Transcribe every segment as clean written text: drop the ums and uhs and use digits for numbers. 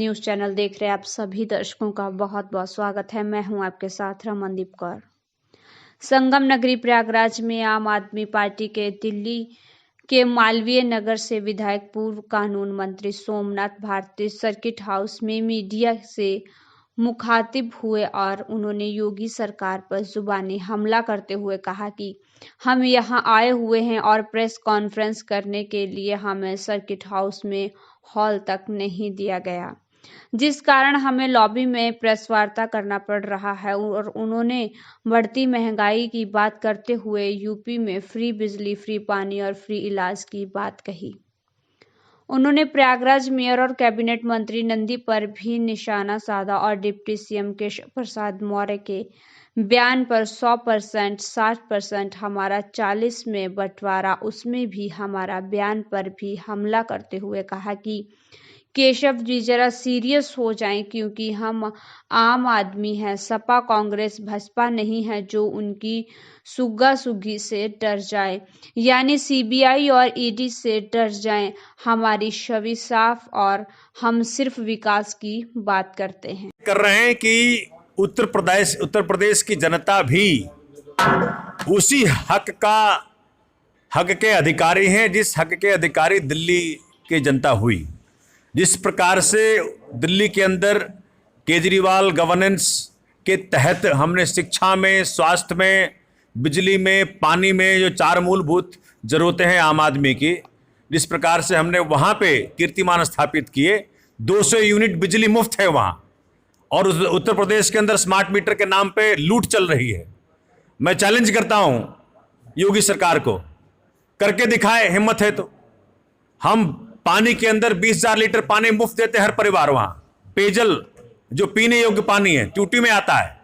News channel देख रहे आप सभी दर्शकों का बहुत बहुत स्वागत है। मैं हूं आपके साथ रमनदीप कौर। संगम नगरी प्रयागराज में आम आदमी पार्टी के दिल्ली के मालवीय नगर से विधायक पूर्व कानून मंत्री सोमनाथ भारती सर्किट हाउस में मीडिया से मुखातिब हुए और उन्होंने योगी सरकार पर जुबानी हमला करते हुए कहा कि हम यहां आए हुए हैं और प्रेस कॉन्फ्रेंस करने के लिए हमें सर्किट हाउस में हॉल तक नहीं दिया गया, जिस कारण हमें लॉबी में प्रेस वार्ता करना पड़ रहा है। और उन्होंने बढ़ती महंगाई की बात करते हुए यूपी में फ्री बिजली, फ्री पानी और फ्री इलाज की बात कही। उन्होंने प्रयागराज मेयर और कैबिनेट मंत्री नंदी पर भी निशाना साधा और डिप्टी सीएम केशव प्रसाद मौर्य के बयान पर 100%, 60% हमारा 40 में बंटवारा, उसमें भी हमारा बयान पर भी हमला करते हुए कहा कि केशव जी जरा सीरियस हो जाएं, क्योंकि हम आम आदमी हैं। सपा कांग्रेस भाजपा नहीं है जो उनकी सुग्गा सुग्गी से डर जाए, यानी सीबीआई और ईडी से डर जाएं। हमारी छवि साफ और हम सिर्फ विकास की बात करते हैं। कर रहे हैं कि उत्तर प्रदेश की जनता भी उसी हक के अधिकारी हैं जिस हक के अधिकारी दिल्ली की जनता हुई। जिस प्रकार से दिल्ली के अंदर केजरीवाल गवर्नेंस के तहत हमने शिक्षा में, स्वास्थ्य में, बिजली में, पानी में जो 4 मूलभूत जरूरतें हैं आम आदमी की, जिस प्रकार से हमने वहाँ पे कीर्तिमान स्थापित किए। 200 यूनिट बिजली मुफ्त है वहाँ, और उत्तर प्रदेश के अंदर स्मार्ट मीटर के नाम पे लूट चल रही है। मैं चैलेंज करता हूँ योगी सरकार को, करके दिखाए, हिम्मत है तो। हम पानी के अंदर 20,000 लीटर पानी मुफ्त देते हर परिवार, वहाँ पेयजल जो पीने योग्य पानी है ट्यूटी में आता है।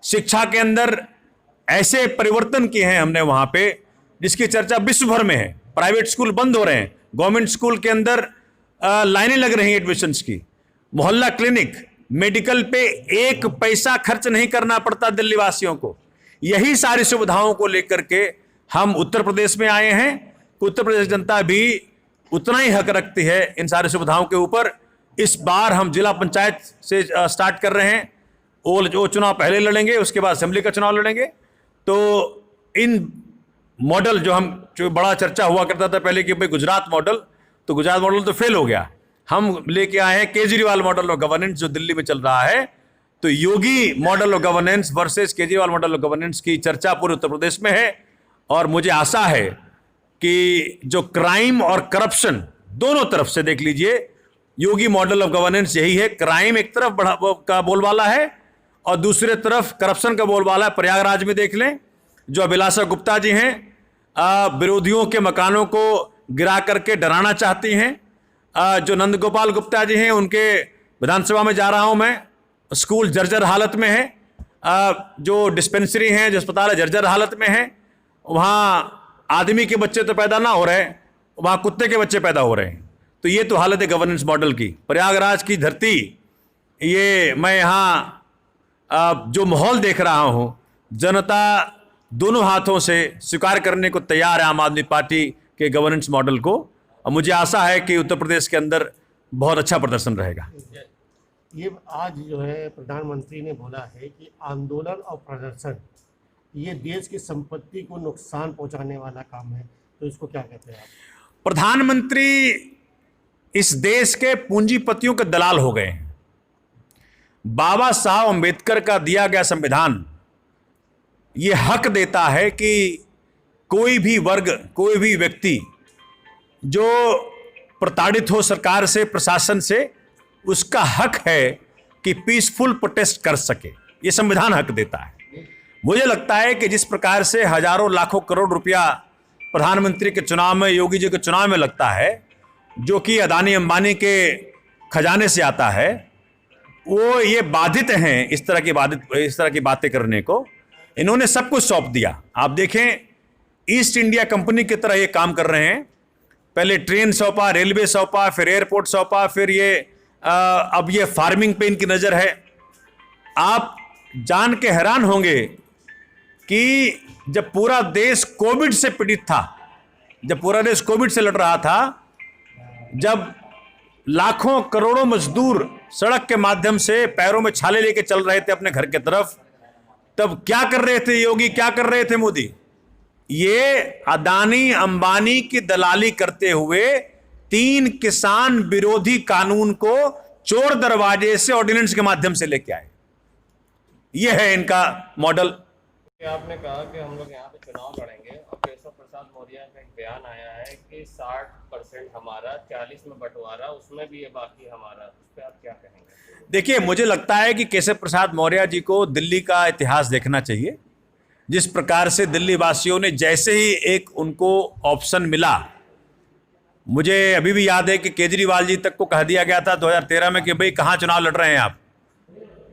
शिक्षा के अंदर ऐसे परिवर्तन किए हैं हमने वहाँ पे जिसकी चर्चा विश्व भर में है। प्राइवेट स्कूल बंद हो रहे हैं, गवर्नमेंट स्कूल के अंदर लाइनें लग रही हैं एडमिशन्स की। मोहल्ला क्लिनिक, मेडिकल पे 1 पैसा खर्च नहीं करना पड़ता दिल्ली वासियों को। यही सारी सुविधाओं को लेकर के हम उत्तर प्रदेश में आए हैं। उत्तर प्रदेश जनता भी उतना ही हक रखती है इन सारी सुविधाओं के ऊपर। इस बार हम जिला पंचायत से स्टार्ट कर रहे हैं। वो चुनाव पहले लड़ेंगे, उसके बाद असेंबली का चुनाव लड़ेंगे। तो इन मॉडल जो बड़ा चर्चा हुआ करता था पहले कि भाई गुजरात मॉडल, तो गुजरात मॉडल तो फेल हो गया। हम लेके आए हैं केजरीवाल मॉडल ऑफ गवर्नेंस जो दिल्ली में चल रहा है। तो Yogi model of governance versus Kejriwal model of governance की चर्चा पूरे उत्तर प्रदेश में है। और मुझे आशा है कि जो क्राइम और करप्शन दोनों तरफ से देख लीजिए, योगी मॉडल ऑफ गवर्नेंस यही है। क्राइम एक तरफ का बोलबाला है और दूसरे तरफ करप्शन का बोलबाला है। प्रयागराज में देख लें, जो अभिलाषा गुप्ता जी हैं, विरोधियों के मकानों को गिरा करके डराना चाहती हैं। जो नंद गोपाल गुप्ता जी हैं, उनके विधानसभा में जा रहा हूं मैं, स्कूल जर्जर हालत में है। जो डिस्पेंसरी हैं, जो अस्पताल है, जर्जर हालत में है। वहाँ आदमी के बच्चे तो पैदा ना हो रहे, वहाँ कुत्ते के बच्चे पैदा हो रहे हैं। तो ये तो हालत है गवर्नेंस मॉडल की। प्रयागराज की धरती, ये मैं यहाँ जो माहौल देख रहा हूँ, जनता दोनों हाथों से स्वीकार करने को तैयार है आम आदमी पार्टी के गवर्नेंस मॉडल को। और मुझे आशा है कि उत्तर प्रदेश के अंदर बहुत अच्छा प्रदर्शन रहेगा। ये आज जो है प्रधानमंत्री ने बोला है कि आंदोलन और प्रदर्शन ये देश की संपत्ति को नुकसान पहुंचाने वाला काम है, तो इसको क्या कहते हैं आप? प्रधानमंत्री इस देश के पूंजीपतियों के दलाल हो गए हैं। बाबा साहब अम्बेडकर का दिया गया संविधान ये हक देता है कि कोई भी वर्ग, कोई भी व्यक्ति जो प्रताड़ित हो सरकार से, प्रशासन से, उसका हक है कि पीसफुल प्रोटेस्ट कर सके। ये संविधान हक देता है। मुझे लगता है कि जिस प्रकार से हजारों लाखों करोड़ रुपया प्रधानमंत्री के चुनाव में, योगी जी के चुनाव में लगता है, जो कि अदानी अंबानी के खजाने से आता है, वो ये बाधित हैं इस तरह की बातें करने को। इन्होंने सब कुछ सौंप दिया। आप देखें, ईस्ट इंडिया कंपनी की तरह ये काम कर रहे हैं। पहले ट्रेन सौंपा, रेलवे सौंपा, फिर एयरपोर्ट सौंपा, फिर ये अब ये फार्मिंग पे इनकी नज़र है। आप जान के हैरान होंगे कि जब पूरा देश कोविड से पीड़ित था, जब पूरा देश कोविड से लड़ रहा था, जब लाखों करोड़ों मजदूर सड़क के माध्यम से पैरों में छाले लेके चल रहे थे अपने घर की तरफ, तब क्या कर रहे थे योगी, क्या कर रहे थे मोदी? ये अदानी अंबानी की दलाली करते हुए 3 किसान विरोधी कानून को चोर दरवाजे से ऑर्डिनेंस के माध्यम से लेके आए। ये है इनका मॉडल। आपने कहा कि हम लोग यहाँ पे चुनाव लड़ेंगे और केशव प्रसाद मौर्य का एक बयान आया है कि 60% हमारा, 40 में बंटवारा, उसमें भी ये बाकी हमारा, उस पर आप क्या कहेंगे? देखिए, मुझे लगता है कि केशव प्रसाद मौर्य जी को दिल्ली का इतिहास देखना चाहिए। जिस प्रकार से दिल्ली वासियों ने जैसे ही एक उनको ऑप्शन मिला, मुझे अभी भी याद है कि केजरीवाल जी तक को कह दिया गया था 2013 में कि भाई कहाँ चुनाव लड़ रहे हैं आप,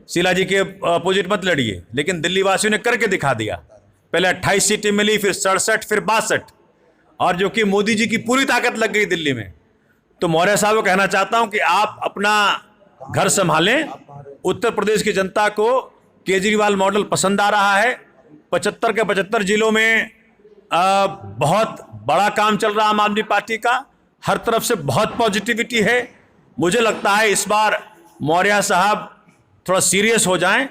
शीला जी के अपोजिट मत लड़िए, लेकिन दिल्ली वासियों ने करके दिखा दिया। पहले 28 सीटें मिली, फिर 67, फिर 62, और जो कि मोदी जी की पूरी ताकत लग गई दिल्ली में। तो मौर्य साहब को कहना चाहता हूं कि आप अपना घर संभालें। उत्तर प्रदेश की जनता को केजरीवाल मॉडल पसंद आ रहा है। 75 के 75 जिलों में बहुत बड़ा काम चल रहा है आम आदमी पार्टी का, हर तरफ से बहुत पॉजिटिविटी है। मुझे लगता है इस बार मौर्य साहब थोड़ा सीरियस हो जाएं।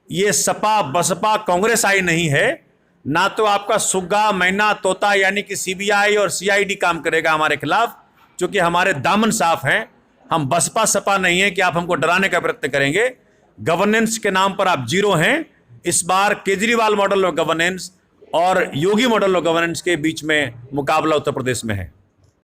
ये सपा बसपा कांग्रेस आई नहीं है, ना तो आपका सुग्गा मैना तोता यानी कि सीबीआई और सीआईडी काम करेगा हमारे खिलाफ, क्योंकि हमारे दामन साफ हैं। हम बसपा सपा नहीं है कि आप हमको डराने का प्रयत्न करेंगे। गवर्नेंस के नाम पर आप जीरो हैं। इस बार केजरीवाल मॉडल ऑफ गवर्नेंस और योगी मॉडल ऑफ गवर्नेंस के बीच में मुकाबला उत्तर प्रदेश में है।